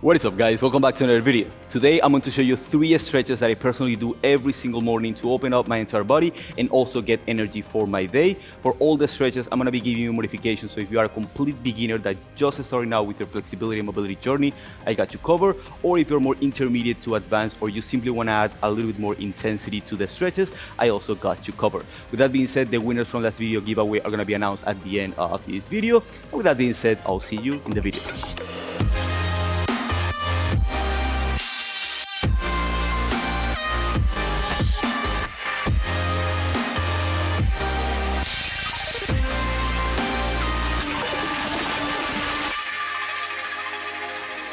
What is up, guys? Welcome back to another video. Today I'm going to show you 3 stretches that I personally do every single morning to open up my entire body and also get energy for my day. For all the stretches, I'm going to be giving you modifications, so if you are a complete beginner that just starting out with your flexibility and mobility journey, I got you covered. Or if you're more intermediate to advanced, or you simply want to add a little bit more intensity to the stretches, I also got you covered. With that being said, the winners from last video giveaway are going to be announced at the end of this video. And with that being said, I'll see you in the video.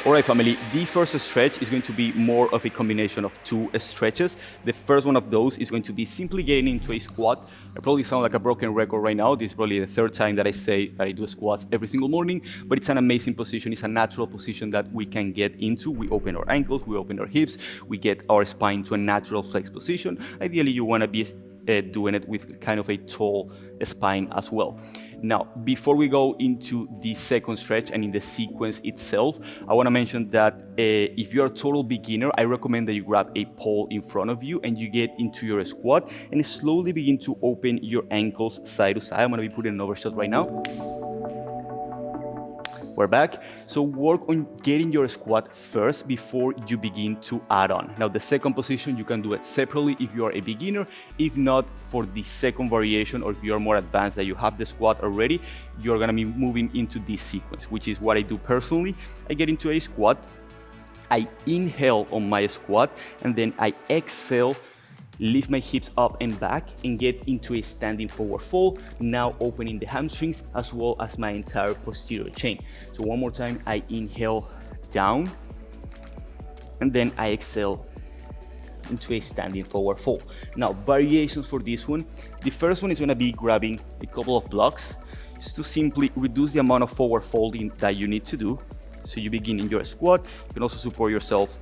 Alright, family, the first stretch is going to be more of a combination of 2 stretches. The first one of those is going to be simply getting into a squat. I probably sound like a broken record right now. This is probably the 3rd time that I say that I do squats every single morning, but it's an amazing position. It's a natural position that we can get into. We open our ankles, we open our hips, we get our spine to a natural flex position. Ideally, you want to be doing it with kind of a tall spine as well. Now, before we go into the second stretch and in the sequence itself, I want to mention that if you're a total beginner, I recommend that you grab a pole in front of you and you get into your squat and slowly begin to open your ankles side to side. I'm going to be putting an overshot right now. We're back. So work on getting your squat first before you begin to add on. Now, the second position, you can do it separately if you are a beginner. If not, for the second variation, or if you are more advanced that you have the squat already, you're gonna be moving into this sequence, which is what I do personally. I get into a squat, I inhale on my squat, and then I exhale, lift my hips up and back and get into a standing forward fold, now opening the hamstrings as well as my entire posterior chain. So one more time, I inhale down and then I exhale into a standing forward fold. Now, variations for this one. The first one is going to be grabbing a couple of blocks just to simply reduce the amount of forward folding that you need to do. So you begin in your squat. You can also support yourself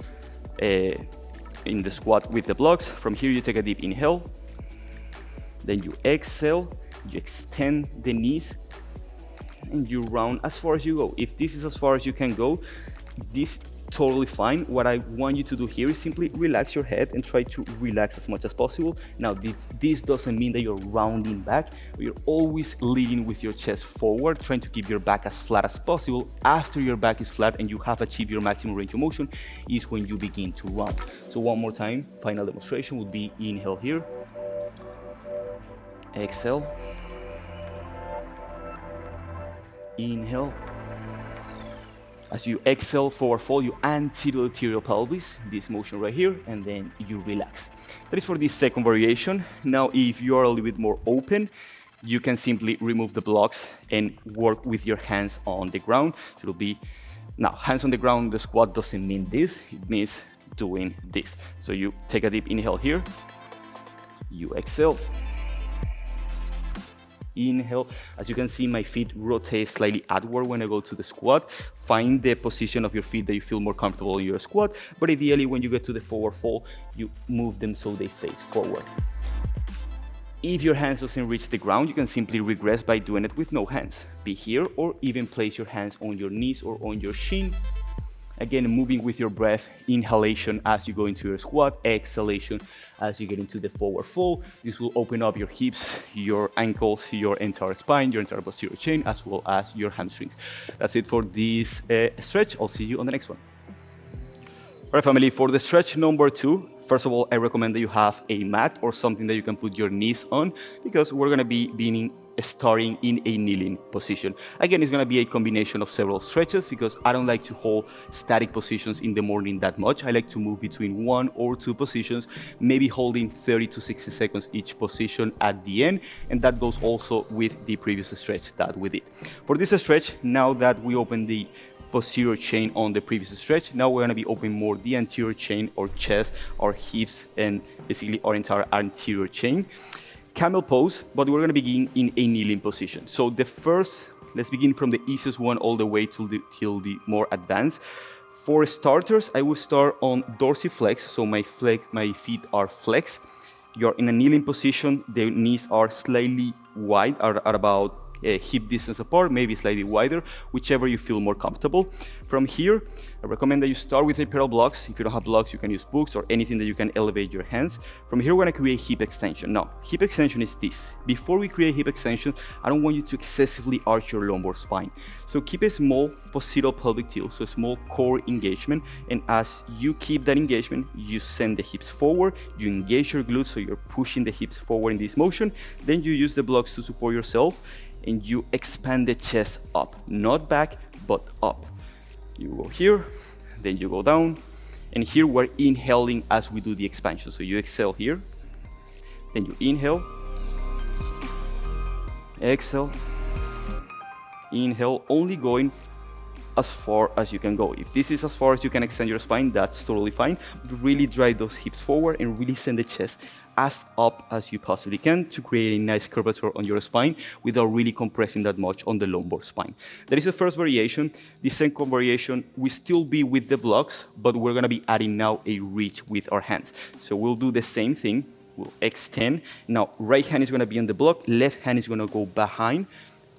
in the squat with the blocks. From here, you take a deep inhale, then you exhale, you extend the knees, and you round as far as you go. If this is as far as you can go, this is totally fine. What I want you to do here is simply relax your head and try to relax as much as possible. Now, this doesn't mean that you're rounding back, but you're always leading with your chest forward, trying to keep your back as flat as possible. After your back is flat and you have achieved your maximum range of motion is when you begin to round. So one more time, final demonstration would be inhale here, exhale, inhale. As you exhale, forward fold, you anterior pelvis, this motion right here, and then you relax. That is for this second variation. Now, if you are a little bit more open, you can simply remove the blocks and work with your hands on the ground. So it'll be, now, hands on the ground, the squat doesn't mean this, it means doing this. So you take a deep inhale here, you exhale, inhale. As you can see, my feet rotate slightly outward when I go to the squat. Find the position of your feet that you feel more comfortable in your squat, but ideally when you get to the forward fold, you move them so they face forward. If your hands doesn't reach the ground, you can simply regress by doing it with no hands. Be here, or even place your hands on your knees or on your shin. Again, moving with your breath, inhalation as you go into your squat, exhalation as you get into the forward fold. This will open up your hips, your ankles, your entire spine, your entire posterior chain, as well as your hamstrings. That's it for this stretch. I'll see you on the next one. All right, family, for the stretch number 2, first of all, I recommend that you have a mat or something that you can put your knees on, because we're gonna be starting in a kneeling position. Again, it's going to be a combination of several stretches because I don't like to hold static positions in the morning that much. I like to move between 1 or 2 positions, maybe holding 30 to 60 seconds each position at the end, and that goes also with the previous stretch that we did. For this stretch, now that we open the posterior chain on the previous stretch, now we're going to be opening more the anterior chain, our chest, our hips, and basically our entire anterior chain. Camel pose, but we're going to begin in a kneeling position. So the first, let's begin from the easiest one all the way till the more advanced. For starters, I will start on dorsiflex, so my feet are flexed. You're in a kneeling position, the knees are slightly wide, are at about hip distance apart, maybe slightly wider, whichever you feel more comfortable. From here, I recommend that you start with a pair of blocks. If you don't have blocks, you can use books or anything that you can elevate your hands. From here, we're gonna create hip extension. Now, hip extension is this. Before we create hip extension, I don't want you to excessively arch your lumbar spine. So keep a small posterior pelvic tilt, so a small core engagement. And as you keep that engagement, you send the hips forward, you engage your glutes, so you're pushing the hips forward in this motion. Then you use the blocks to support yourself and you expand the chest up, not back, but up. You go here, then you go down, and here we're inhaling as we do the expansion. So you exhale here, then you inhale, exhale, inhale, only going as far as you can go. If this is as far as you can extend your spine, that's totally fine. But really drive those hips forward and really send the chest as up as you possibly can to create a nice curvature on your spine without really compressing that much on the lumbar spine. That is the first variation. The second variation, we still be with the blocks, but we're gonna be adding now a reach with our hands. So we'll do the same thing. We'll extend. Now, right hand is gonna be on the block, left hand is gonna go behind,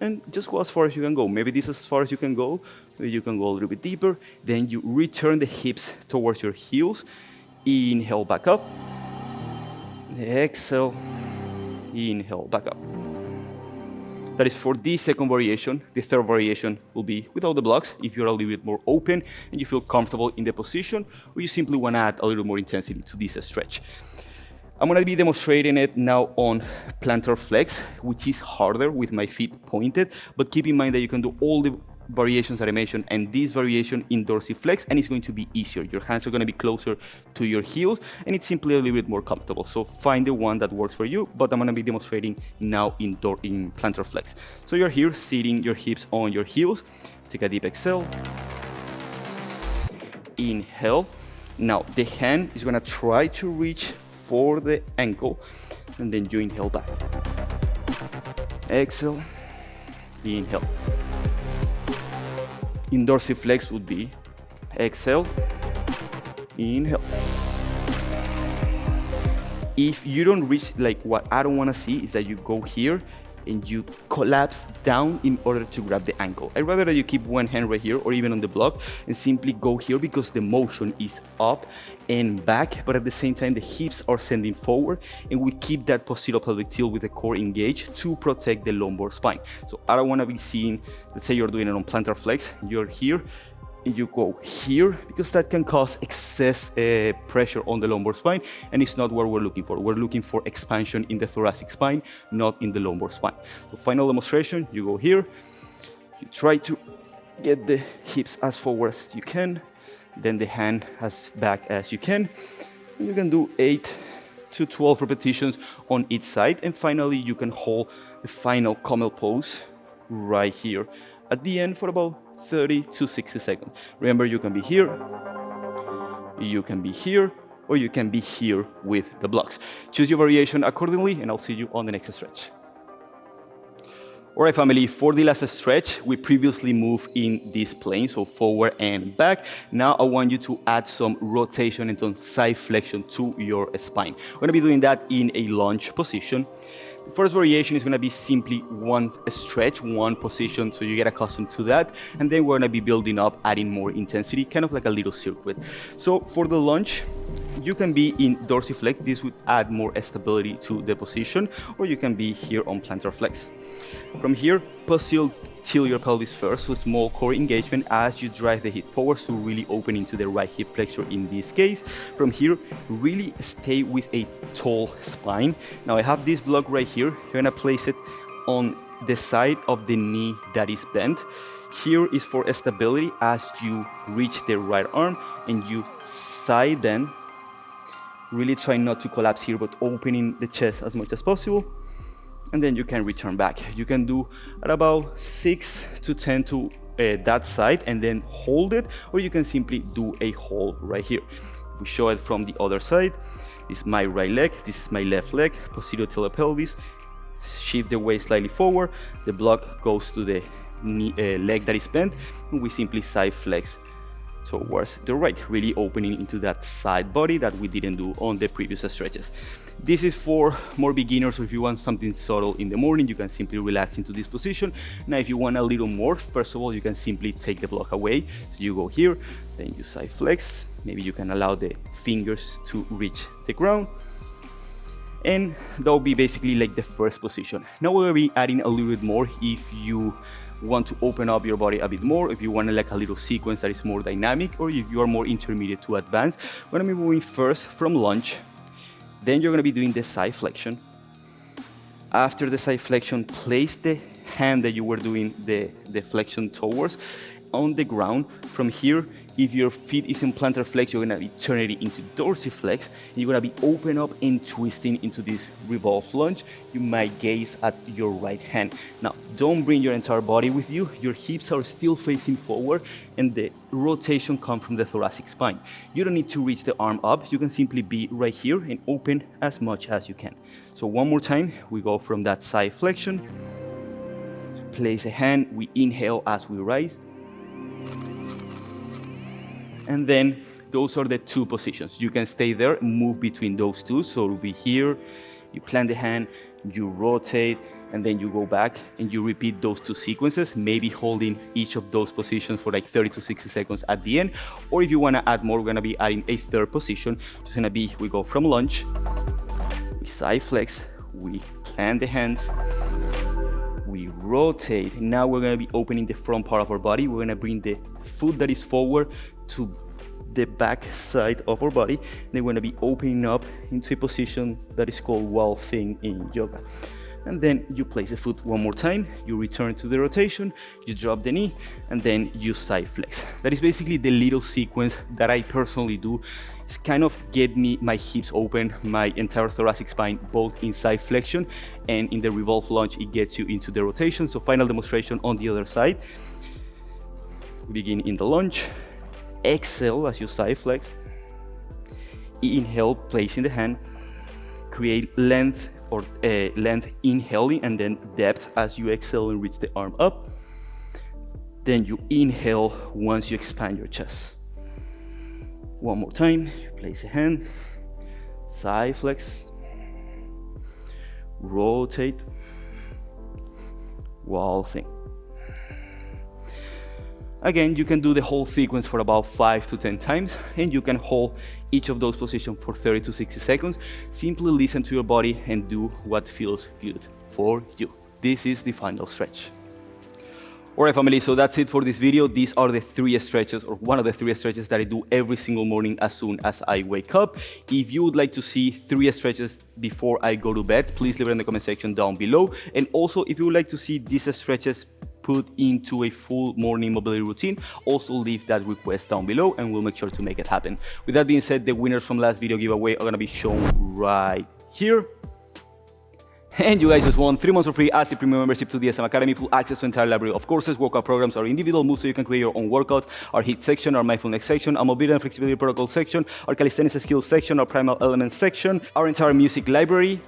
and just go as far as you can go. Maybe this is as far as you can go. Maybe you can go a little bit deeper. Then you return the hips towards your heels. Inhale, back up. Exhale, inhale, back up. That is for the second variation. The third variation will be without the blocks, if you're a little bit more open and you feel comfortable in the position, or you simply want to add a little more intensity to this stretch. I'm going to be demonstrating it now on plantar flex, which is harder with my feet pointed, but keep in mind that you can do all the variations that I mentioned and this variation in dorsiflex, and it's going to be easier. Your hands are going to be closer to your heels and it's simply a little bit more comfortable. So find the one that works for you, but I'm going to be demonstrating now in plantar flex. So you're here sitting your hips on your heels. Take a deep exhale. Inhale. Now the hand is going to try to reach for the ankle and then you inhale back. Exhale. Inhale. In dorsiflex would be exhale, inhale. If you don't reach, like what I don't want to see is that you go here and you collapse down in order to grab the ankle. I'd rather that you keep one hand right here or even on the block and simply go here because the motion is up and back, but at the same time the hips are sending forward and we keep that posterior pelvic tilt with the core engaged to protect the lumbar spine. So I don't want to be seeing, let's say you're doing it on plantar flex, you're here and you go here because that can cause excess pressure on the lumbar spine and it's not what we're looking for. We're looking for expansion in the thoracic spine, not in the lumbar spine. So final demonstration, you go here, you try to get the hips as forward as you can, then the hand as back as you can. And you can do 8 to 12 repetitions on each side, and finally you can hold the final camel pose right here at the end for about 30 to 60 seconds. Remember, you can be here, you can be here, or you can be here with the blocks. Choose your variation accordingly, and I'll see you on the next stretch. All right, family, for the last stretch, we previously moved in this plane, so forward and back. Now I want you to add some rotation and some side flexion to your spine. We're gonna be doing that in a lunge position. The first variation is going to be simply one stretch, one position, so you get accustomed to that. And then we're going to be building up, adding more intensity, kind of like a little circuit. So for the lunge, you can be in dorsiflex. This would add more stability to the position, or you can be here on plantar flex. From here, tilt your pelvis first, so small core engagement as you drive the hip forward, so really open into the right hip flexor in this case. From here, really stay with a tall spine. Now I have this block right here. You're gonna place it on the side of the knee that is bent. Here is for stability as you reach the right arm and you side bend. Really try not to collapse here, but opening the chest as much as possible. And then you can return back. You can do at about 6 to 10 to that side and then hold it, or you can simply do a hold right here. We show it from the other side. This is my right leg, this is my left leg, posterior tilt the pelvis, shift the weight slightly forward, the block goes to the knee, leg that is bent, and we simply side flex towards the right, really opening into that side body that we didn't do on the previous stretches. This is for more beginners, so if you want something subtle in the morning, you can simply relax into this position. Now, if you want a little more, first of all, you can simply take the block away. So you go here, then you side flex. Maybe you can allow the fingers to reach the ground. And that'll be basically like the first position. Now we're gonna be adding a little bit more if you want to open up your body a bit more, if you want like a little sequence that is more dynamic, or if you are more intermediate to advanced. We're gonna be moving first from lunge, then you're gonna be doing the side flexion. After the side flexion, place the hand that you were doing the flexion towards on the ground. From here, if your feet is in plantar flex, you're gonna be turning it into dorsiflex, and you're gonna be open up and twisting into this revolve lunge. You might gaze at your right hand. Now, don't bring your entire body with you. Your hips are still facing forward, and the rotation comes from the thoracic spine. You don't need to reach the arm up. You can simply be right here and open as much as you can. So one more time, we go from that side flexion. Place a hand, we inhale as we rise. And then those are the two positions. You can stay there, move between those two. So it'll be here, you plant the hand, you rotate, and then you go back and you repeat those two sequences, maybe holding each of those positions for like 30 to 60 seconds at the end. Or if you wanna add more, we're gonna be adding a third position. It's gonna be, we go from lunge, we side flex, we plant the hands, we rotate. Now we're gonna be opening the front part of our body. We're gonna bring the foot that is forward to the back side of our body. Then we're gonna be opening up into a position that is called wall thing in yoga. And then you place the foot one more time, you return to the rotation, you drop the knee, and then you side flex. That is basically the little sequence that I personally do. It's kind of get me my hips open, my entire thoracic spine, both in side flexion and in the revolve lunge, it gets you into the rotation. So final demonstration on the other side. Begin in the lunge, exhale as you side flex, inhale, placing the hand, create length or length inhaling, and then depth as you exhale and reach the arm up. Then you inhale once you expand your chest. One more time, you place a hand, side flex, rotate, wall thing. Again, you can do the whole sequence for about 5 to 10 times, and you can hold each of those positions for 30 to 60 seconds. Simply listen to your body and do what feels good for you. This is the final stretch. Alright family, so that's it for this video. These are the 3 stretches, or one of the 3 stretches that I do every single morning as soon as I wake up. If you would like to see 3 stretches before I go to bed, please leave it in the comment section down below. And also, if you would like to see these stretches put into a full morning mobility routine, also leave that request down below and we'll make sure to make it happen. With that being said, the winners from last video giveaway are gonna be shown right here. And you guys just won 3 months for free as a premium membership to the SM Academy, full access to entire library of courses, workout programs, our individual moves so you can create your own workouts, our HIIT section, our mindfulness section, our mobility and flexibility protocol section, our calisthenics skills section, our primal elements section, our entire music library,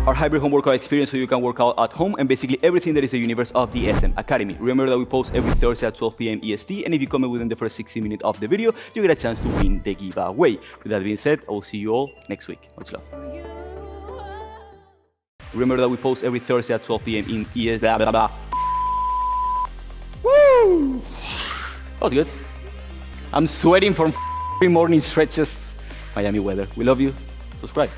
our hybrid home workout experience so you can work out at home, and basically everything that is the universe of the SM Academy. Remember that we post every Thursday at 12 p.m. EST, and if you comment within the first 60 minutes of the video, you get a chance to win the giveaway. With that being said, I will see you all next week. Much love. Remember that we post every Thursday at 12 p.m. in EST. Blah, blah, blah. Woo! That was good. I'm sweating from morning stretches. Miami weather. We love you. Subscribe.